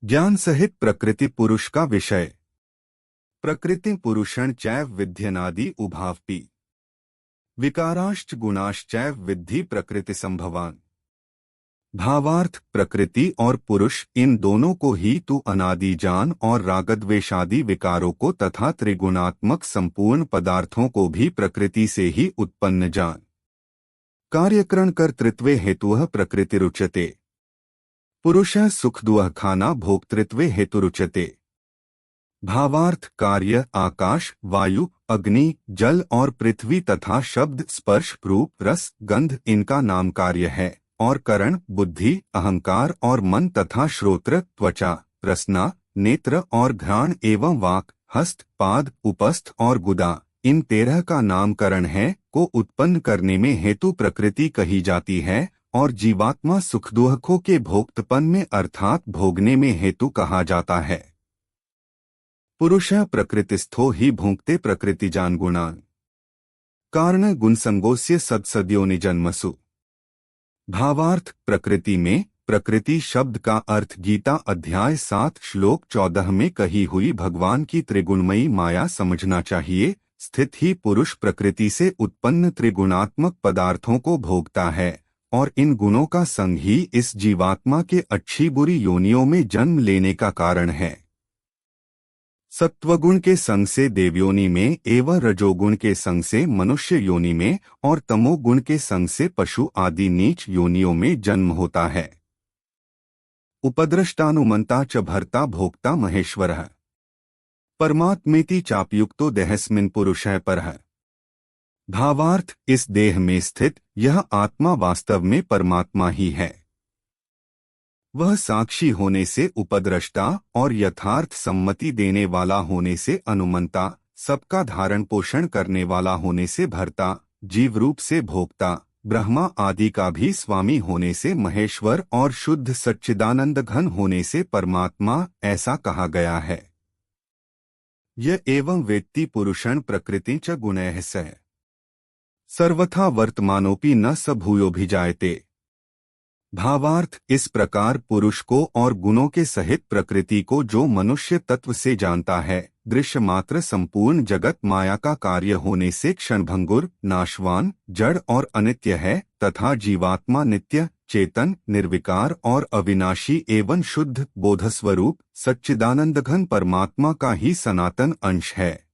ज्ञान सहित प्रकृति पुरुष का विषय। प्रकृति पुरुषण चैव विध्यनादि उभावपि विकाराश्च गुणाश्चैव विद्धि प्रकृति संभवान। भावार्थ प्रकृति और पुरुष इन दोनों को ही तू अनादि जान और रागद्वेषादि विकारों को तथा त्रिगुणात्मक संपूर्ण पदार्थों को भी प्रकृति से ही उत्पन्न जान। कार्यकरण कर्तृत्वे हेतुः प्रकृतिरुच्यते। पुरुषः सुखदुःख खाना भोक्तृत्वे हेतुरुच्यते। भावार्थ कार्य आकाश वायु अग्नि जल और पृथ्वी तथा शब्द स्पर्श रूप रस गंध इनका नाम कार्य है और करण बुद्धि अहंकार और मन तथा श्रोत्र त्वचा रसना नेत्र और घ्राण एवं वाक हस्त पाद उपस्थ और गुदा इन 13 का नामकरण है को उत्पन्न करने में हेतु प्रकृति कही जाती है और जीवात्मा सुख दुखों के भोक्तपन में अर्थात भोगने में हेतु कहा जाता है। पुरुषः प्रकृतिस्थो ही भुंक्ते प्रकृतिजान गुणान् कारण गुणसंगोस्य सत्सद्योनि जन्मसु। भावार्थ प्रकृति में प्रकृति शब्द का अर्थ गीता अध्याय 7 श्लोक 14 में कही हुई भगवान की त्रिगुणमयी माया समझना चाहिए। स्थित ही पुरुष प्रकृति से उत्पन्न त्रिगुणात्मक पदार्थों को भोगता है और इन गुणों का संग ही इस जीवात्मा के अच्छी बुरी योनियों में जन्म लेने का कारण है। सत्वगुण के संग से देवयोनि में एवं रजोगुण के संग से मनुष्य योनि में और तमोगुण के संग से पशु आदि नीच योनियों में जन्म होता है। उपद्रष्टानुमंता च भर्ता भोक्ता महेश्वरः परमात्मेति चापयुक्तो देहस्मिन् पुरुषः परः। भावार्थ इस देह में स्थित यह आत्मा वास्तव में परमात्मा ही है। वह साक्षी होने से उपद्रष्टा और यथार्थ सम्मति देने वाला होने से अनुमंता सबका धारण पोषण करने वाला होने से भर्ता जीव रूप से भोक्ता ब्रह्मा आदि का भी स्वामी होने से महेश्वर और शुद्ध सच्चिदानंद घन होने से परमात्मा ऐसा कहा गया है। यह एवं वेत्ति पुरुषं प्रकृति च गुणैः सह सर्वथा वर्तमानोपि न स भूयोभिजायते। भावार्थ इस प्रकार पुरुष को और गुणों के सहित प्रकृति को जो मनुष्य तत्व से जानता है दृश्य मात्र संपूर्ण जगत माया का कार्य होने से क्षणभंगुर नाशवान जड़ और अनित्य है तथा जीवात्मा नित्य चेतन निर्विकार और अविनाशी एवं शुद्ध बोधस्वरूप सच्चिदानंदघन परमात्मा का ही सनातन अंश है।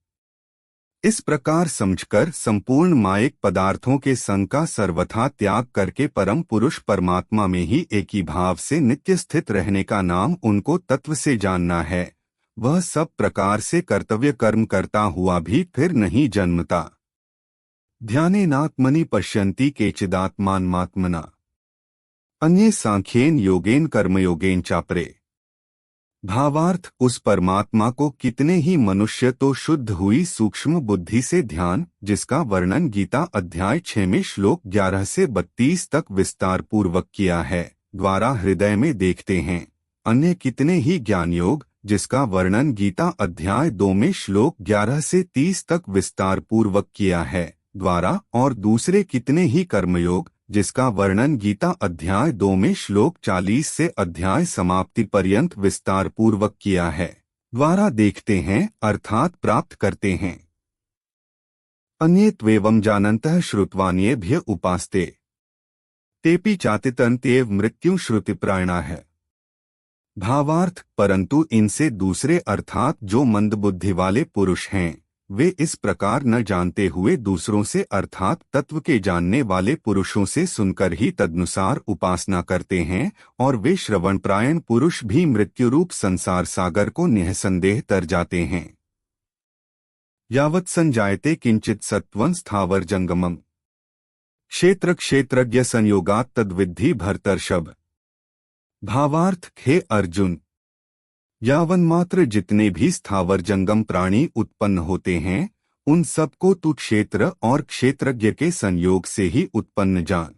इस प्रकार समझकर संपूर्ण मायिक पदार्थों के संग का सर्वथा त्याग करके परम पुरुष परमात्मा में ही एक ही भाव से नित्य स्थित रहने का नाम उनको तत्व से जानना है। वह सब प्रकार से कर्तव्य कर्म करता हुआ भी फिर नहीं जन्मता। ध्यानेनात्मनि पश्यन्ति केचिदात्मानमात्मना अन्ये सांख्येन योगेन कर्मयोगेन चापरे। भावार्थ उस परमात्मा को कितने ही मनुष्य तो शुद्ध हुई सूक्ष्म बुद्धि से ध्यान जिसका वर्णन गीता अध्याय 6 में श्लोक 11 से 32 तक विस्तार पूर्वक किया है द्वारा हृदय में देखते हैं। अन्य कितने ही ज्ञान योग जिसका वर्णन गीता अध्याय 2 में श्लोक 11 से 30 तक विस्तार पूर्वक किया है द्वारा और दूसरे कितने ही कर्मयोग जिसका वर्णन गीता अध्याय 2 में श्लोक 40 से अध्याय समाप्ति पर्यंत विस्तार पूर्वक किया है द्वारा देखते हैं अर्थात प्राप्त करते हैं। अन्ये त्वेवं जानन्तः श्रुत्वान्येभ्य उपास्ते तेपि चातितन्त्येव मृत्युं श्रुतिप्रायणाः। भावार्थ परंतु इनसे दूसरे अर्थात जो मंदबुद्धि वाले पुरुष हैं वे इस प्रकार न जानते हुए दूसरों से अर्थात तत्व के जानने वाले पुरुषों से सुनकर ही तदनुसार उपासना करते हैं और वे श्रवणप्रायण पुरुष भी मृत्युरूप संसार सागर को निःसंदेह तर जाते हैं। यावत् संजायते किंचित सत्वं स्थावर जंगमम् क्षेत्र क्षेत्रज्ञ संयोगात् तद्विद्धि भर्तर्षभ। भावार्थ हे अर्जुन यावन मात्र जितने भी स्थावर जंगम प्राणी उत्पन्न होते हैं उन सबको तू क्षेत्र और क्षेत्रज्ञ के संयोग से ही उत्पन्न जान।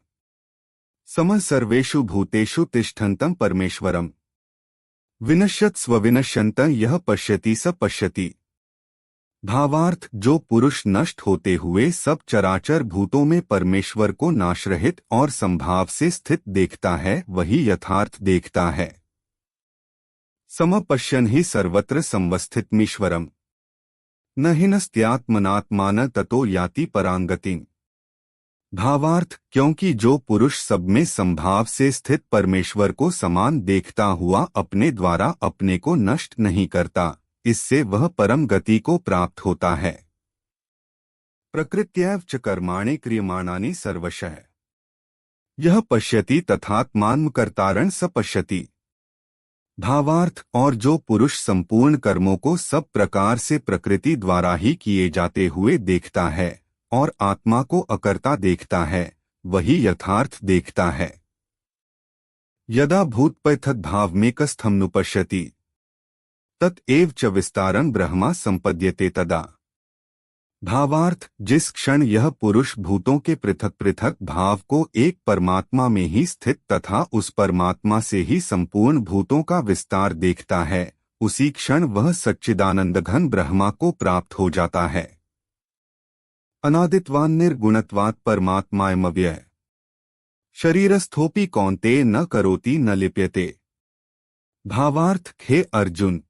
सम सर्वेषु भूतेषु तिष्ठन्तं परमेश्वरम् विनश्यत् स्वविनश्यन्तं यः पश्यति स पश्यति। भावार्थ जो पुरुष नष्ट होते हुए सब चराचर भूतों में परमेश्वर को नाशरहित और संभाव से स्थित देखता है वही यथार्थ देखता है। समपश्यन् ही सर्वत्र संवस्थितमीश्वरम् न हिनस्त्यात्मनात्मान ततो याति परांगतिं। भावार्थ, क्योंकि जो पुरुष सब में संभाव से स्थित परमेश्वर को समान देखता हुआ अपने द्वारा अपने को नष्ट नहीं करता, इससे वह परम गति को प्राप्त होता है। प्रकृत्यैव च कर्माणि क्रियमाणानि सर्वशः यह पश्यति तथात्मात्मकर्तारं स पश्यति। भावार्थ, और जो पुरुष संपूर्ण कर्मों को सब प्रकार से प्रकृति द्वारा ही किए जाते हुए देखता है और आत्मा को अकर्ता देखता है, वही यथार्थ देखता है। यदा भूतपैथद्भावमेकस्थमनुपश्यति ततएव च विस्तारं ब्रह्मा संपद्यते तदा। भावार्थ, जिस क्षण यह पुरुष भूतों के पृथक पृथक भाव को एक परमात्मा में ही स्थित तथा उस परमात्मा से ही संपूर्ण भूतों का विस्तार देखता है, उसी क्षण वह सच्चिदानंदघन ब्रह्मा को प्राप्त हो जाता है। अनादित्वान् निर्गुणत्वात् परमात्मायमव्यय शरीरस्थोपि कौन्तेय न करोति न लिप्यते। भावार्थ, हे अर्जुन,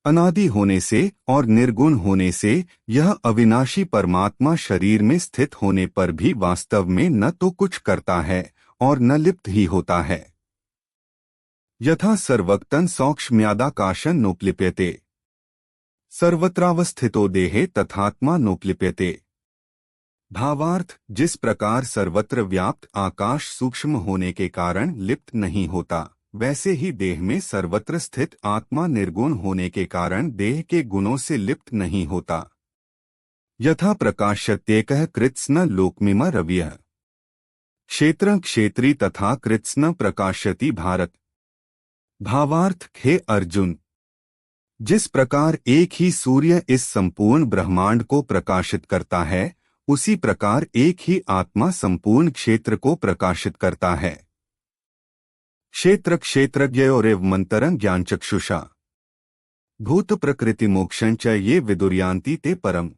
अनादि होने से और निर्गुण होने से यह अविनाशी परमात्मा शरीर में स्थित होने पर भी वास्तव में न तो कुछ करता है और न लिप्त ही होता है। यथा सर्वक्तन सौक्ष्म्यादाकाशं नोपलिप्यते सर्वत्रावस्थितो देहे तथात्मा नोपलिप्यते। भावार्थ, जिस प्रकार सर्वत्र व्याप्त आकाश सूक्ष्म होने के कारण लिप्त नहीं होता, वैसे ही देह में सर्वत्र स्थित आत्मा निर्गुण होने के कारण देह के गुणों से लिप्त नहीं होता। यथा प्रकाशत्येकः कृत्स्न लोकमिमा रविः क्षेत्रं क्षेत्री तथा कृत्स्न प्रकाशति भारत। भावार्थ, हे अर्जुन, जिस प्रकार एक ही सूर्य इस संपूर्ण ब्रह्मांड को प्रकाशित करता है, उसी प्रकार एक ही आत्मा संपूर्ण क्षेत्र को प्रकाशित करता है। क्षेत्र क्षेत्रज्ञयोरेव मंतरं ज्ञानचक्षुषा भूत प्रकृति मोक्षं च ये विदुर्यान्ति ते परम।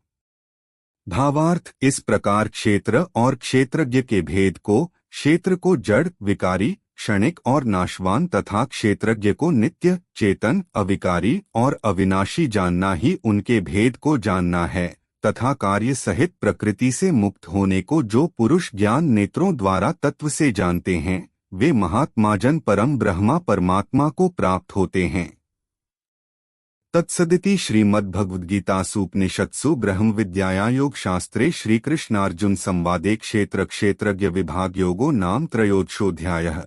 भावार्थ, इस प्रकार क्षेत्र और क्षेत्रज्ञ के भेद को, क्षेत्र को जड़, विकारी, क्षणिक और नाशवान तथा क्षेत्रज्ञ को नित्य, चेतन, अविकारी और अविनाशी जानना ही उनके भेद को जानना है तथा कार्य सहित प्रकृति से मुक्त होने को जो पुरुष ज्ञान नेत्रों द्वारा तत्व से जानते हैं, वे महात्माजन परम ब्रह्मा परमात्मा को प्राप्त होते हैं। तत्सदिति श्रीमद्भगवद्गीतासूपनिषत्सु ब्रह्म विद्यायां योग शास्त्रे श्रीकृष्णार्जुन संवादे क्षेत्र क्षेत्रज्ञ विभाग योगो नाम त्रयोदशोऽध्यायः।